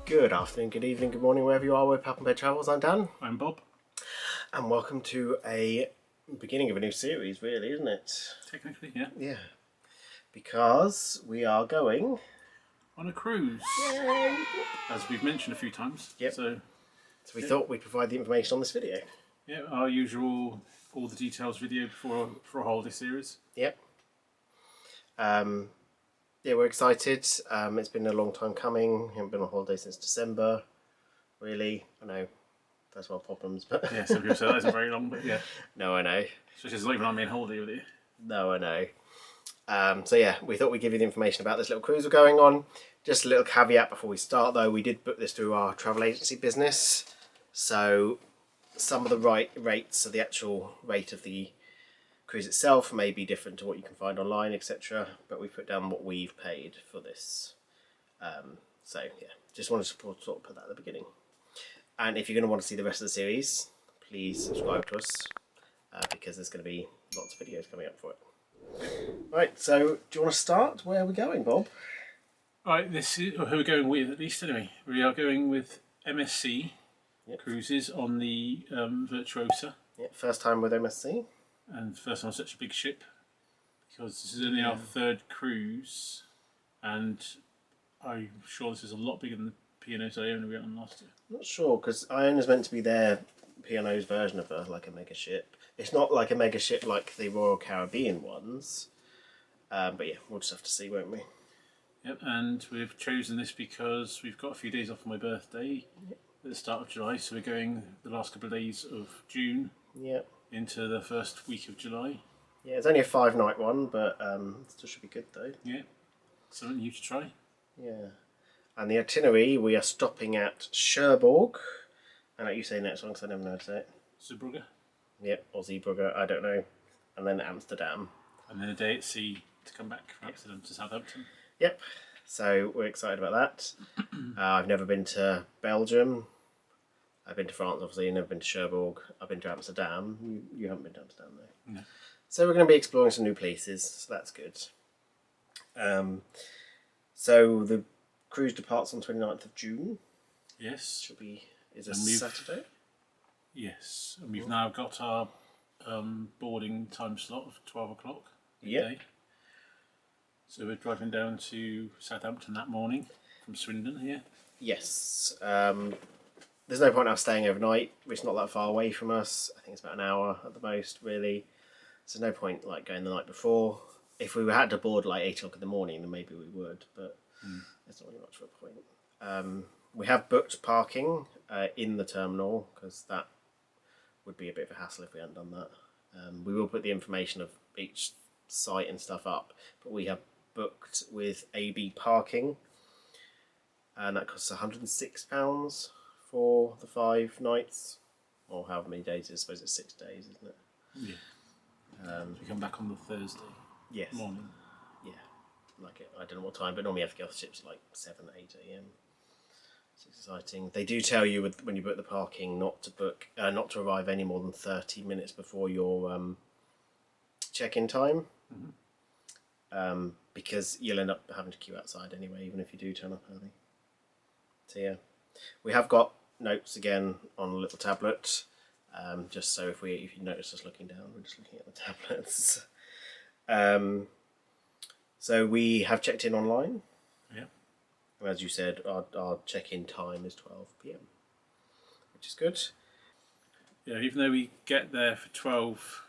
Good afternoon, good evening, good morning, wherever you are with Pap and Bed Travels. I'm Dan. I'm Bob. And welcome to a beginning of a new series, really, isn't it? Technically, yeah. Yeah. Because we are going on a cruise. Yay! As we've mentioned a few times. Yep. So we thought we'd provide the information on this video. Yeah, our usual all the details video for a holiday series. Yep. Yeah, we're excited. It's been a long time coming. We haven't been on holiday since December, really. I know, first world problems, but... Yeah, some people say that isn't very long, but yeah. No, I know. Especially as it's not even on main holiday with you. No, I know. So yeah, we thought we'd give you the information about this little cruise we're going on. Just a little caveat before we start though, we did book this through our travel agency business. So some of the rates of the actual rate of the cruise itself may be different to what you can find online, etc. But we put down what we've paid for this. So yeah, just wanted to sort of put that at the beginning. And if you're going to want to see the rest of the series, please subscribe to us because there's going to be lots of videos coming up for it. Right, so do you want to start? Where are we going, Bob? Right, this is who we're going with, at least anyway. We are going with MSC Cruises on the Virtuosa. Yeah, first time with MSC. And first on such a big ship, because this is only our third cruise, and I'm sure this is a lot bigger than the P&Os I only went on last year. Not sure, because Iron is meant to be their P&O's version of like a mega ship. It's not like a mega ship like the Royal Caribbean ones, but yeah, we'll just have to see, won't we? Yep, and we've chosen this because we've got a few days off for my birthday at the start of July, so we're going the last couple of days of June. Yep. Into the first week of July. Yeah, it's only a 5-night one, but it still should be good though. Yeah, something new to try. Yeah, and the itinerary, we are stopping at Cherbourg. I know you say next one because I never know how to say it. Zeebrugge. Yep, or Zeebrugge, I don't know. And then Amsterdam. And then a day at sea to come back from Amsterdam to Southampton. Yep, so we're excited about that. I've never been to Belgium. I've been to France, obviously. I've never been to Cherbourg. I've been to Amsterdam. You haven't been to Amsterdam, though. No. So we're going to be exploring some new places, so that's good. So the cruise departs on 29th of June. Yes. Is a Saturday? Yes, and we've now got our boarding time slot of 12 o'clock midday. So we're driving down to Southampton that morning from Swindon here. Yes. There's no point in us staying overnight. It's not that far away from us. I think it's about an hour at the most, really. So no point like going the night before. If we had to board like 8 o'clock in the morning, then maybe we would, but there's not really much of a point. We have booked parking in the terminal because that would be a bit of a hassle if we hadn't done that. We will put the information of each site and stuff up, but we have booked with AB Parking, and that costs £106 for the 5 nights, or however many days it is. I suppose it's 6 days, isn't it? Yeah. We come back on the Thursday morning. Yeah, like I don't know what time, but normally you have to get off ships at like 7, 8 a.m. It's exciting. They do tell you when you book the parking not to arrive any more than 30 minutes before your check-in time, because you'll end up having to queue outside anyway, even if you do turn up early. So yeah. We have got notes again on a little tablet, just so if you notice us looking down, we're just looking at the tablets. So we have checked in online. Yeah. As you said, our check-in time is 12 p.m, which is good. Yeah, even though we get there for 12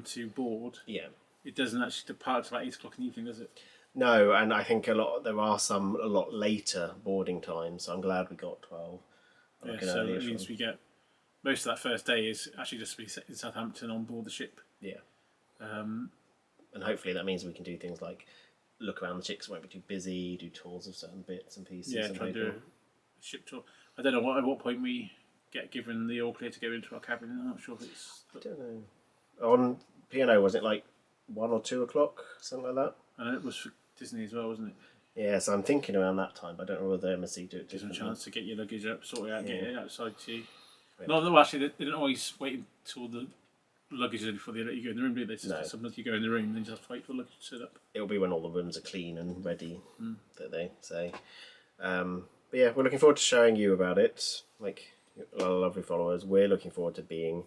to board, it doesn't actually depart until about 8 o'clock in the evening, does it? No, and I think there are some a lot later boarding times, so I'm glad we got 12. Yeah, so it means we get most of that first day is actually just to be in Southampton on board the ship. Yeah. And hopefully that means we can do things like look around the ship because it won't be too busy, do tours of certain bits and pieces. Yeah, try and do a ship tour. I don't know at what point we get given the all clear to go into our cabin. I'm not sure if it's... I don't know. On P&O, was it like 1 or 2 o'clock, something like that? And it was for Disney as well, wasn't it? Yeah, so I'm thinking around that time, but I don't know whether MSC do it. Gives them a chance to get your luggage up, sort it out, get it outside to you. No, actually, they didn't always wait until the luggage is before they let you go in the room, do they? Sometimes you go in the room and then you just have to wait for the luggage to sit up. It'll be when all the rooms are clean and ready that they say. But But yeah, we're looking forward to showing you about it. Like our lovely followers, we're looking forward to being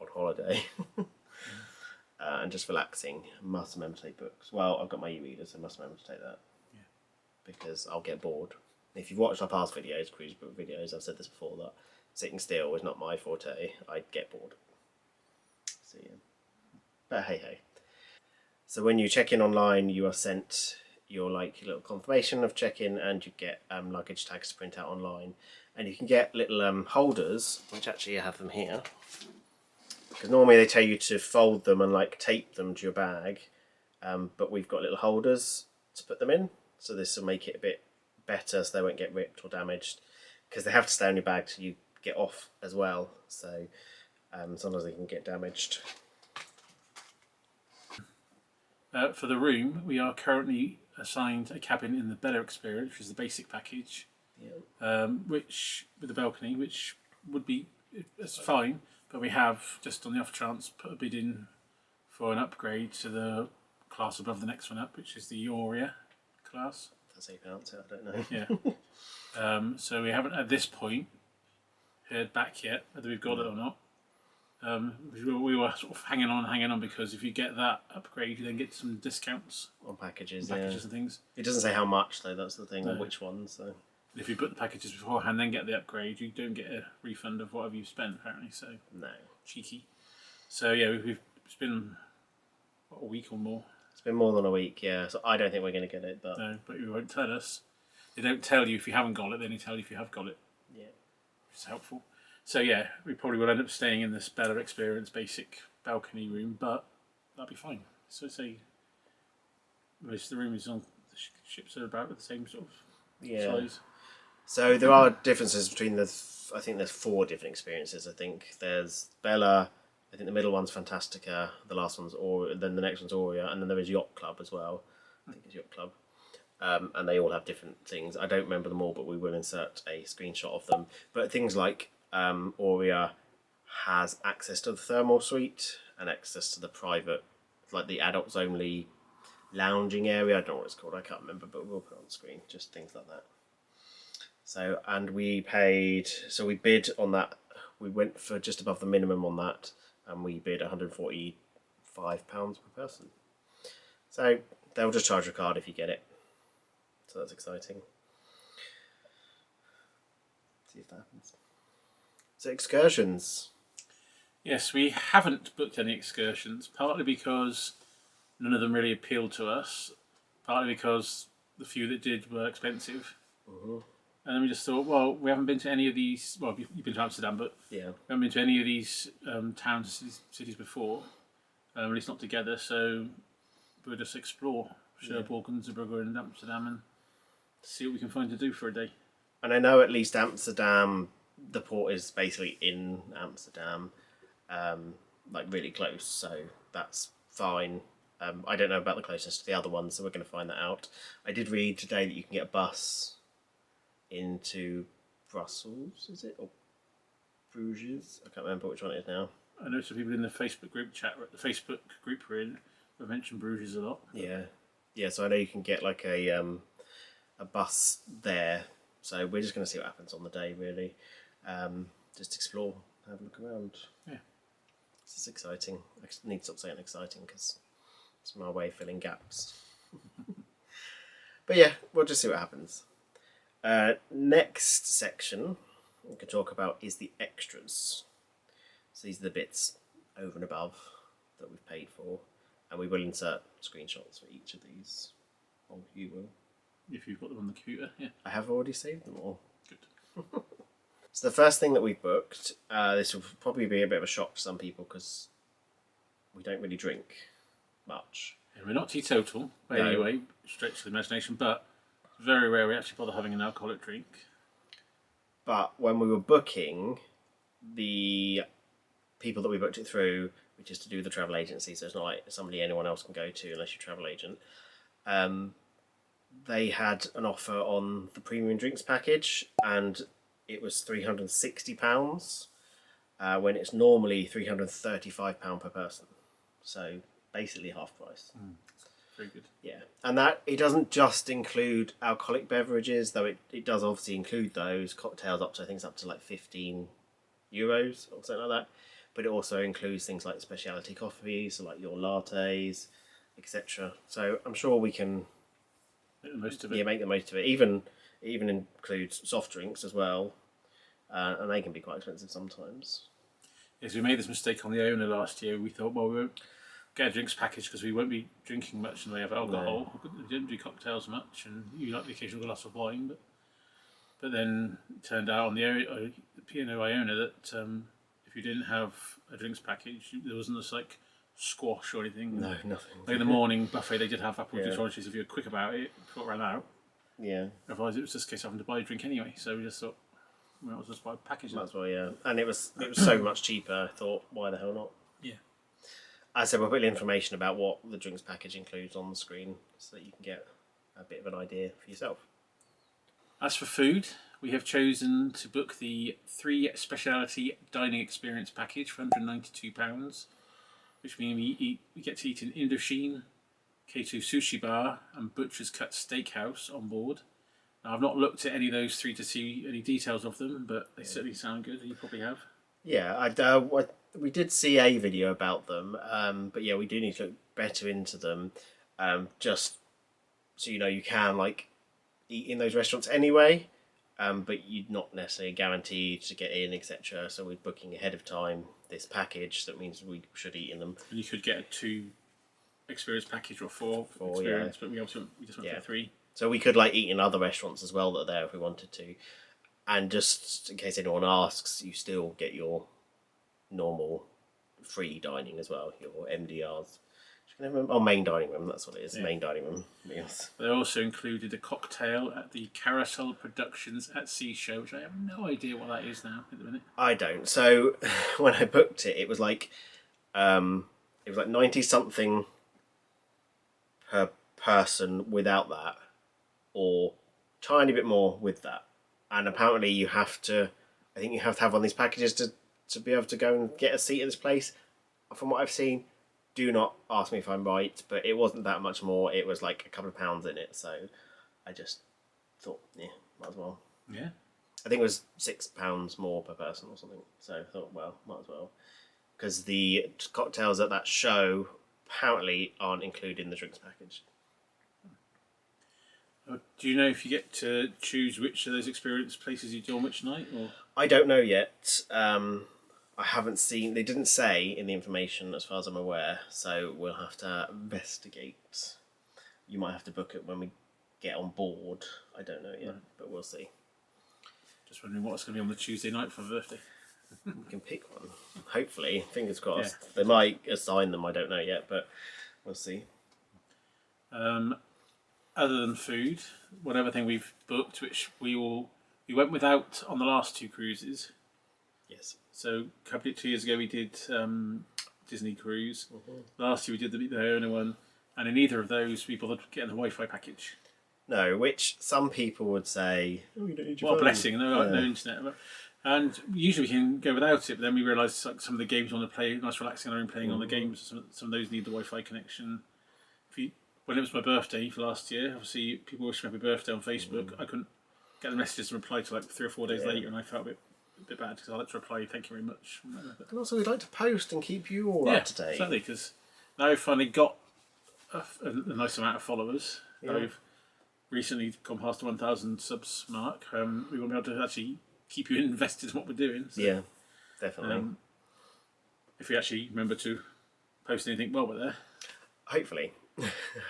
on holiday and just relaxing. Must remember to take books. Well, I've got my e-reader, so must remember to take that. Yeah. Because I'll get bored. If you've watched our past videos, cruise book videos, I've said this before, that sitting still is not my forte. I'd get bored. So yeah. But hey hey. So when you check in online, you are sent your little confirmation of check-in, and you get luggage tags to print out online, and you can get little holders, which actually I have them here, because normally they tell you to fold them and tape them to your bag, but we've got little holders to put them in, so this will make it a bit better so they won't get ripped or damaged, because they have to stay on your bag till you get off as well, so sometimes they can get damaged. For the room, we are currently assigned a cabin in the Bella Experience, which is the basic package, which with the balcony, which would be it's fine, but we have just on the off chance put a bid in for an upgrade to the class above the next one up, which is the Aurea class. That's how you pronounce it. I don't know. Yeah. So we haven't at this point heard back yet whether we've got it or not. We were sort of hanging on because if you get that upgrade, you then get some discounts on packages and things. It doesn't say how much though. That's the thing, or which ones. So if you book the packages beforehand, then get the upgrade, you don't get a refund of whatever you've spent. Apparently, so no, cheeky. So yeah, it's been a week or more. It's been more than a week, yeah. So I don't think we're going to get it, but no, but you won't tell us. They don't tell you if you haven't got it. They only tell you if you have got it. Yeah, which is helpful. So yeah, we probably will end up staying in this Bella Experience basic balcony room, but that'll be fine. So say most of the room is on the ships are about the same sort of size. So there are differences between I think there's 4 different experiences. I think there's Bella. I think the middle one's Fantastica. The last one's then the next one's Aurea, and then there is Yacht Club as well. I think it's Yacht Club. And they all have different things. I don't remember them all, but we will insert a screenshot of them. But things like Aurea has access to the thermal suite and access to the private, the adults only lounging area. I don't know what it's called, I can't remember, but we'll put it on the screen, just things like that. So, and we bid on that, we went for just above the minimum on that, and we bid £145 per person. So they'll just charge your card if you get it. So that's exciting. See if that happens. So excursions. Yes, we haven't booked any excursions, partly because none of them really appealed to us, partly because the few that did were expensive. Mm-hmm. And then we just thought, well, we haven't been to any of these. Well, you've been to Amsterdam, but we haven't been to any of these towns, cities before, at least not together. So we'll just explore Cherbourg and Zeebrugge and Amsterdam and see what we can find to do for a day. And I know at least Amsterdam, the port is basically in Amsterdam, really close, so that's fine. I don't know about the closeness to the other ones, so we're going to find that out. I did read today that you can get a bus into Brussels, is it? Or Bruges? I can't remember which one it is now. I know some people in the Facebook group chat, the Facebook group we're in, have mentioned Bruges a lot. Yeah, so I know you can get a bus there, so we're just going to see what happens on the day, really. Just explore, have a look around. Yeah. This is exciting. I need to stop saying exciting because it's my way of filling gaps. But yeah, we'll just see what happens. Next section we can talk about is the extras. So these are the bits over and above that we've paid for, and we will insert screenshots for each of these. Or you will. If you've got them on the computer, yeah. I have already saved them all. Good. So the first thing that we booked, this will probably be a bit of a shock to some people because we don't really drink much. Yeah, we're not teetotal by any way, stretch the imagination, but very rare we actually bother having an alcoholic drink. But when we were booking, the people that we booked it through, which is to do with the travel agency, so it's not like somebody anyone else can go to unless you're a travel agent, they had an offer on the premium drinks package, and it was £360 when it's normally £335 per person. So basically half price. very good. Yeah, and that it doesn't just include alcoholic beverages, though it does obviously include those cocktails up to, I think it's up to like €15 or something like that. But it also includes things like specialty coffees, so like your lattes, etc. So I'm sure we can Make the most of it. yeah, make the most of it. It even includes soft drinks as well, and they can be quite expensive sometimes. Yes, we made this mistake on the Iona last year. We thought, well, we won't get a drinks package because we won't be drinking much in the way of alcohol. No. We didn't do cocktails much, and you like the occasional glass of wine. But then it turned out on the P&O Iona that if you didn't have a drinks package, there wasn't this like squash or anything. No, nothing. Like in the morning buffet, they did have apple juice oranges if you were quick about it before it ran out. Yeah. Otherwise, it was just a case of having to buy a drink anyway. So we just thought, well, I'll just buy a package. Might as well, yeah. And it was so much cheaper. I thought, why the hell not? Yeah. As I said, we'll put information about what the drinks package includes on the screen so that you can get a bit of an idea for yourself. As for food, we have chosen to book the 3 speciality dining experience package for £192, which means we get to eat in Indochine, K2 Sushi Bar, and Butcher's Cut Steakhouse on board. Now, I've not looked at any of those 3 to see any details of them, but they certainly sound good. You probably have. Yeah, we did see a video about them, but yeah, we do need to look better into them, just so you know you can like eat in those restaurants anyway, but you're not necessarily guaranteed to get in, etc. So we're booking ahead of time this package. That means we should eat in them. And you could get a 2 experience package or 4 experience, but we just went for 3. So we could like eat in other restaurants as well that are there if we wanted to. And just in case anyone asks, you still get your normal free dining as well, your MDRs. Oh, main dining room, that's what it is, main dining room meals. They also included a cocktail at the Carousel Productions at Sea Show, which I have no idea what that is now at the minute. I don't. So when I booked it, it was like 90 something per person without that, or tiny bit more with that. And apparently you have to have one of these packages to be able to go and get a seat at this place. From what I've seen, do not ask me if I'm right, but it wasn't that much more. It was like a couple of pounds in it. So I just thought, yeah, might as well. Yeah. I think it was £6 more per person or something. So I thought, well, might as well. Because the cocktails at that show apparently aren't included in the drinks package. Do you know if you get to choose which of those experience places you do on which night? Or I don't know yet. I haven't seen. They didn't say in the information, as far as I'm aware. So we'll have to investigate. You might have to book it when we get on board. I don't know yet, but we'll see. Just wondering what's going to be on the Tuesday night for my birthday. We can pick one. Hopefully, fingers crossed. Yeah. They might assign them. I don't know yet, but we'll see. Other than food, one other thing we've booked, which we went without on the last 2 cruises. Yes. So a couple of 2 years ago we did Disney cruise. Mm-hmm. Last year we did the Iona one, and in either of those we bothered getting the Wi-Fi package. No, which some people would say, "Oh, you don't need your phone." What a blessing! No internet. And usually we can go without it, but then we realised like some of the games we want to play, nice relaxing on our own playing on the games. Some of those need the Wi-Fi connection. When it was my birthday for last year, obviously people wished me happy birthday on Facebook. I couldn't get the messages and reply to like 3 or 4 days later, and I felt a bit bad because I like to reply, thank you very much. And also we'd like to post and keep you all up to date. Exactly, because now I've finally got a nice amount of followers. I've recently gone past the 1,000 subs mark. We want to be able to actually keep you invested in what we're doing. So, yeah, definitely. If we actually remember to post anything while we're there. Hopefully.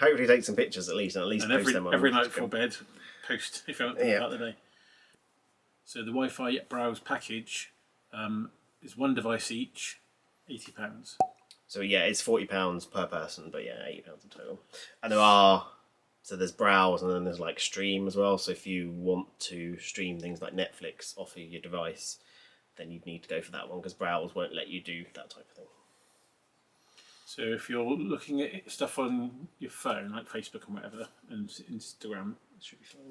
Hopefully take some pictures at least post them on every night before bed, post if you haven't thought about the day. So the Wi-Fi browse package is 1 device each, £80. So yeah, it's £40 per person, but yeah, £80 in total. And there's browse and then there's like stream as well. So if you want to stream things like Netflix off of your device, then you'd need to go for that one because browse won't let you do that type of thing. So if you're looking at stuff on your phone, like Facebook and whatever, and Instagram,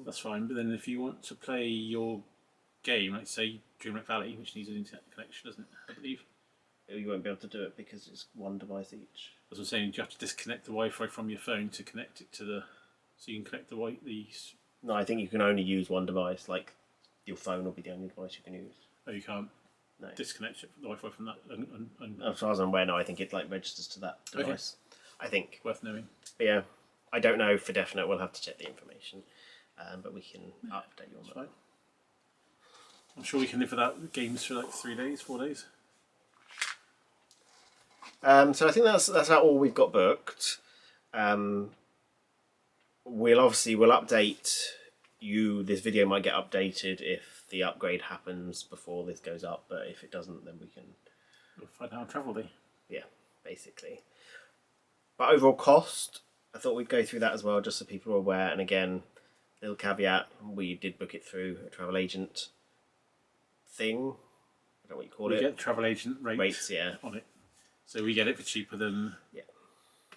that's fine. But then if you want to play your game, like say Dreamlight Valley, which needs an internet connection, doesn't it? I believe. you won't be able to do it because it's one device each. As I'm saying, you have to disconnect the Wi-Fi from your phone to connect it to the. So you can connect the. No, I think you can only use one device. Like your phone will be the only device you can use. Oh, you can't. No. Disconnect it from the Wi-Fi from that. As far as I'm aware, no, I think it like registers to that device. Okay. I think. Worth knowing. But yeah, I don't know for definite. We'll have to check the information, but we can update you on that. Right. I'm sure we can live without games for like 3 days, 4 days. So I think that's all we've got booked. We'll update you. This video might get updated if the upgrade happens before this goes up, but if it doesn't, then We'll find out on travel day. Yeah, basically. But overall cost, I thought we'd go through that as well, just so people are aware. And again, little caveat: we did book it through a travel agent thing. I don't know what you call it. We get travel agent rates, yeah, on it, so we get it for cheaper than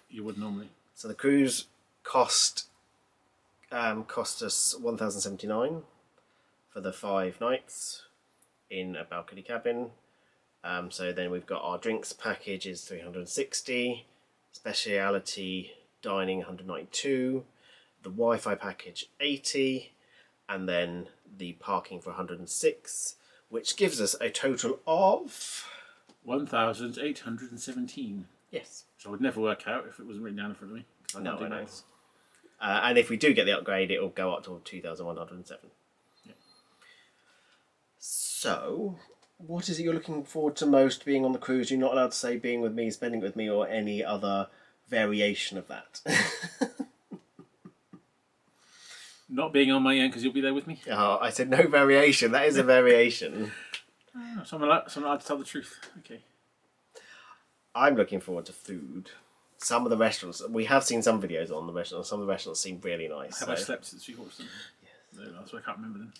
you would normally. So the cruise cost us $1,079 for the 5 nights in a balcony cabin. So then we've got our drinks package is $360, speciality dining $192, the Wi-Fi package $80, and then the parking for $106, which gives us a total of 1,817. Yes. Which I would never work out if it wasn't written down in front of me. No, I know. And if we do get the upgrade, it will go up to 2,107. Yeah. So, what is it you're looking forward to most being on the cruise? You're not allowed to say being with me, spending it with me, or any other variation of that. Not being on my own because you'll be there with me. Oh, I said no variation. That is a variation. So I'm allowed to tell the truth. Okay. I'm looking forward to food. Some of the restaurants, we have seen some videos on the restaurants. Some of the restaurants seem really nice. Have I slept since we watched them? Yes. No, that's why I can't remember them.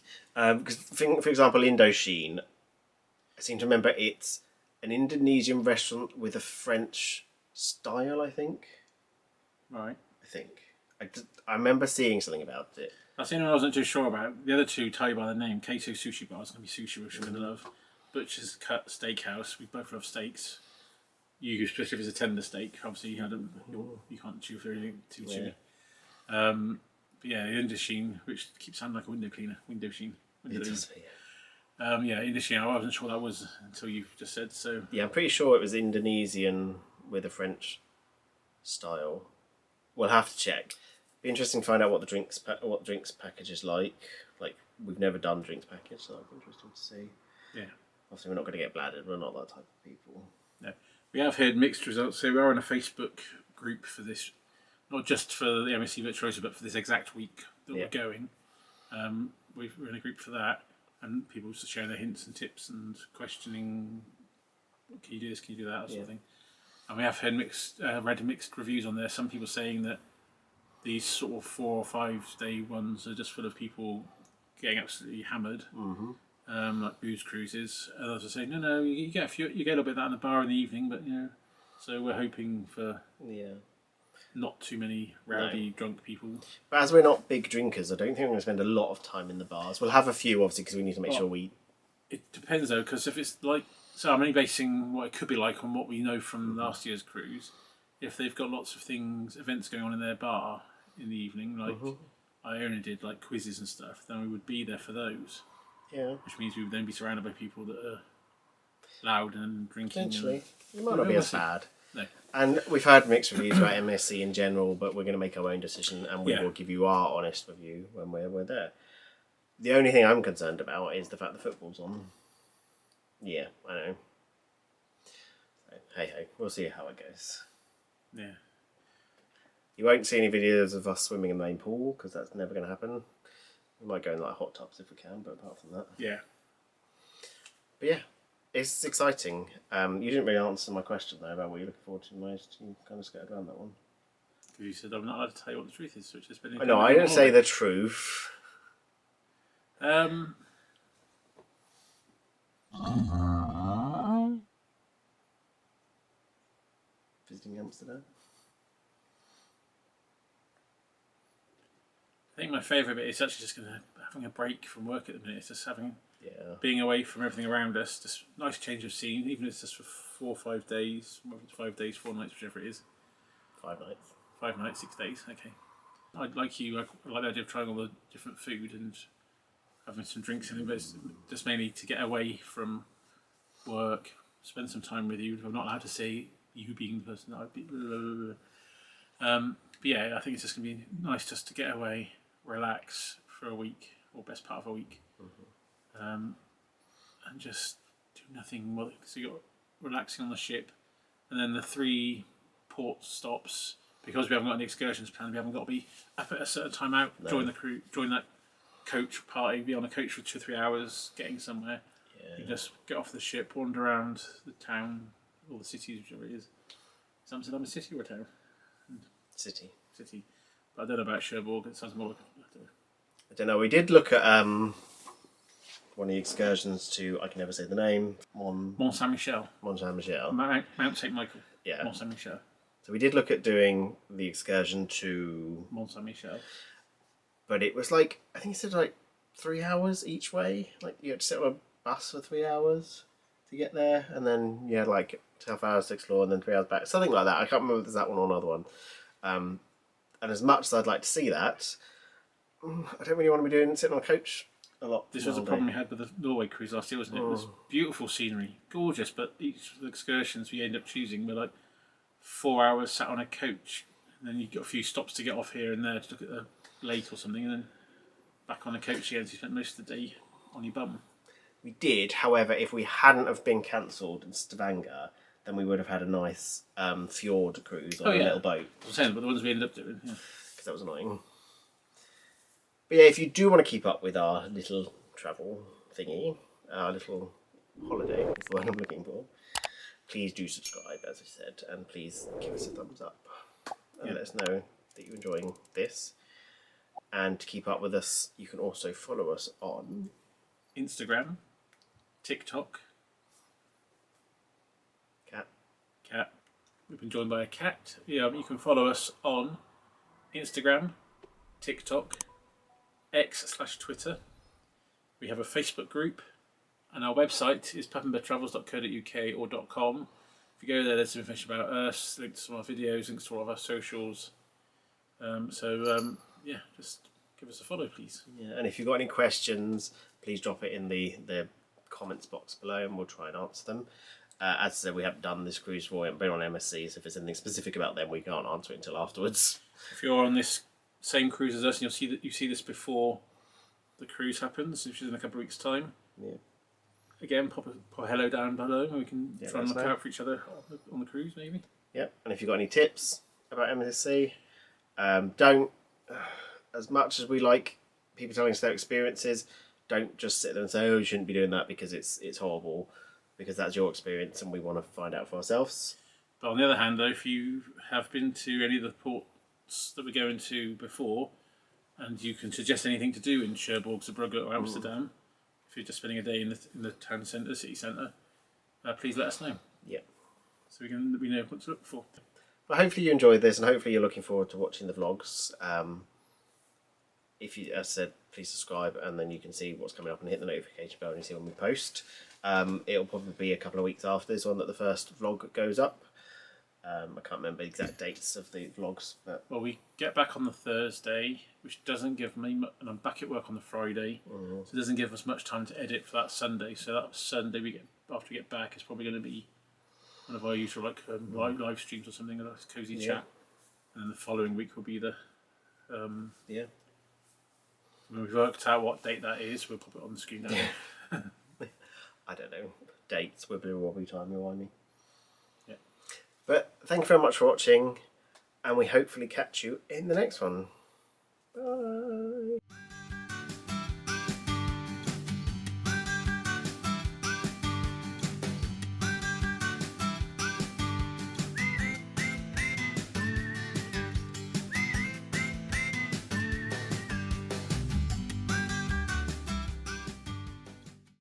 Because, for example, Indochine, I seem to remember it's an Indonesian restaurant with a French style, I think. Right. I remember seeing something about it. That's the only one I wasn't too sure about. The other two tell you by the name. Kato Sushi Bar is going to be sushi, which we're going to love. Butcher's Cut Steakhouse. We both love steaks. You, especially if it's a tender steak, obviously you can't chew for anything too chewy. But yeah, Indochine, which keeps sounding like a window cleaner. Indochine. Indochine. I wasn't sure what that was until you just said so. Yeah, I'm pretty sure it was Indonesian with a French style. We'll have to check. Be interesting to find out what the drinks package is like. Like, we've never done drinks package, so that'd be interesting to see. Yeah. Obviously, we're not going to get bladdered. We're not that type of people. No. We have heard mixed results. So we are in a Facebook group for this, not just for the MSC Virtuosa, but for this exact week that we're going. We're in a group for that, and people just sharing their hints and tips and questioning, can you do this, can you do that, sort of thing. And we have heard read mixed reviews on there. Some people saying that these sort of 4 or 5 day ones are just full of people getting absolutely hammered, like booze cruises. Others are saying, no, you get a little bit of that in the bar in the evening, but so we're hoping for not too many rowdy drunk people. But as we're not big drinkers, I don't think we're going to spend a lot of time in the bars. We'll have a few, obviously, because we need to make sure we. It depends though, because if it's like, so I'm only basing what it could be like on what we know from last year's cruise. If they've got lots of events going on in their bar in the evening, like I only did like quizzes and stuff, then we would be there for those. Yeah. Which means we would then be surrounded by people that are loud and drinking. Potentially. It might not be as bad. No. And we've had mixed reviews about MSC in general, but we're going to make our own decision and we will give you our honest review when we're there. The only thing I'm concerned about is the fact the football's on. Yeah, I know. So, hey, we'll see how it goes. Yeah. You won't see any videos of us swimming in the main pool because that's never going to happen. We might go in like hot tubs if we can, but apart from that. Yeah. But yeah, it's exciting. You didn't really answer my question though about what you're looking forward to most. You kind of skirted around that one. Because you said I'm not allowed to tell you what the truth is, which has been. No, I didn't say the truth. Visiting Amsterdam. I think my favourite bit is actually just having a break from work at the minute. It's just being away from everything around us. Just nice change of scene, even if it's just for 4 or 5 days, 5 days, 4 nights, whichever it is. 5 nights. 5 nights, 6 days. Okay. I'd like you. I like the idea of trying all the different food and having some drinks in it, but it's just mainly to get away from work, spend some time with you. I'm not allowed to say you being the person that I'd be. But yeah, I think it's just going to be nice just to get away, relax for a week, or best part of a week, and just do nothing. Well, so you're relaxing on the ship, and then the 3 port stops. Because we haven't got any excursions planned, we haven't got to be up at a certain time out, join the crew, join that coach party, be on a coach for 2 or 3 hours, getting somewhere. Yeah. You just get off the ship, wander around the town, all the cities, whichever it is. Is Amsterdam a city or a town? City. But I don't know about Cherbourg. It sounds more like I don't know. We did look at one of the excursions to, I can never say the name, Mont Saint Michel. Mount St Michael. Yeah. Mont Saint Michel. So we did look at doing the excursion to Mont Saint Michel, but it was like, I think it said like 3 hours each way. Like you had to sit on a bus for 3 hours to get there, and then you had like 12 hours to explore, and then 3 hours back, something like that. I can't remember if there's that one or another one. And as much as I'd like to see that, I don't really want to be sitting on a coach a lot. This was a problem we had with the Norway cruise last year, wasn't it? It was beautiful scenery, gorgeous, but each of the excursions we ended up choosing were like 4 hours sat on a coach, and then you got a few stops to get off here and there to look at the lake or something, and then back on the coach again. So you spent most of the day on your bum. We did, however, if we hadn't have been cancelled in Stavanger, then we would have had a nice fjord cruise on a little boat. I was saying, but the ones we ended up doing, because that was annoying. But yeah, if you do want to keep up with our little travel thingy, our little holiday, is the word I'm looking for, please do subscribe, as I said, and please give us a thumbs up and let us know that you're enjoying this. And to keep up with us, you can also follow us on Instagram, TikTok. Cat. We've been joined by a cat. Yeah, you can follow us on Instagram, TikTok, X/Twitter. We have a Facebook group, and our website is papenbedtravels.co.uk or .com. If you go there, there's some information about us, links to our videos, links to all of our socials. Just give us a follow, please. Yeah, and if you've got any questions, please drop it in the comments box below, and we'll try and answer them. As I said, we haven't done this cruise before, we haven't been on MSC, so if there's anything specific about them, we can't answer it until afterwards. If you're on this same cruise as us, and you see this before the cruise happens, which is in a couple of weeks' time. Yeah. Again, pop a hello down below, and we can try and look out for each other on the cruise, maybe. Yep, and if you've got any tips about MSC, don't, as much as we like people telling us their experiences, don't just sit there and say, oh, you shouldn't be doing that because it's horrible, because that's your experience and we want to find out for ourselves. But on the other hand, though, if you have been to any of the ports that we're going to before, and you can suggest anything to do in Cherbourg, Zeebrugge or Amsterdam, if you're just spending a day in the town centre, city centre, please let us know. Yeah. So we know what to look for. Well, hopefully you enjoyed this, and hopefully you're looking forward to watching the vlogs. If you, as I said, please subscribe, and then you can see what's coming up and hit the notification bell and you see when we post. It'll probably be a couple of weeks after this one that the first vlog goes up. I can't remember the exact dates of the vlogs. But well, we get back on the Thursday, which doesn't give me and I'm back at work on the Friday, so it doesn't give us much time to edit for that Sunday. So that Sunday after we get back, it's probably going to be one of our usual live streams or something, a nice cosy chat. And then the following week will be the when we've worked out what date that is, we'll pop it on the screen now. I don't know. Dates, wibbly-wobbly time, remind me. Yeah. But thank you very much for watching, and we hopefully catch you in the next one. Bye.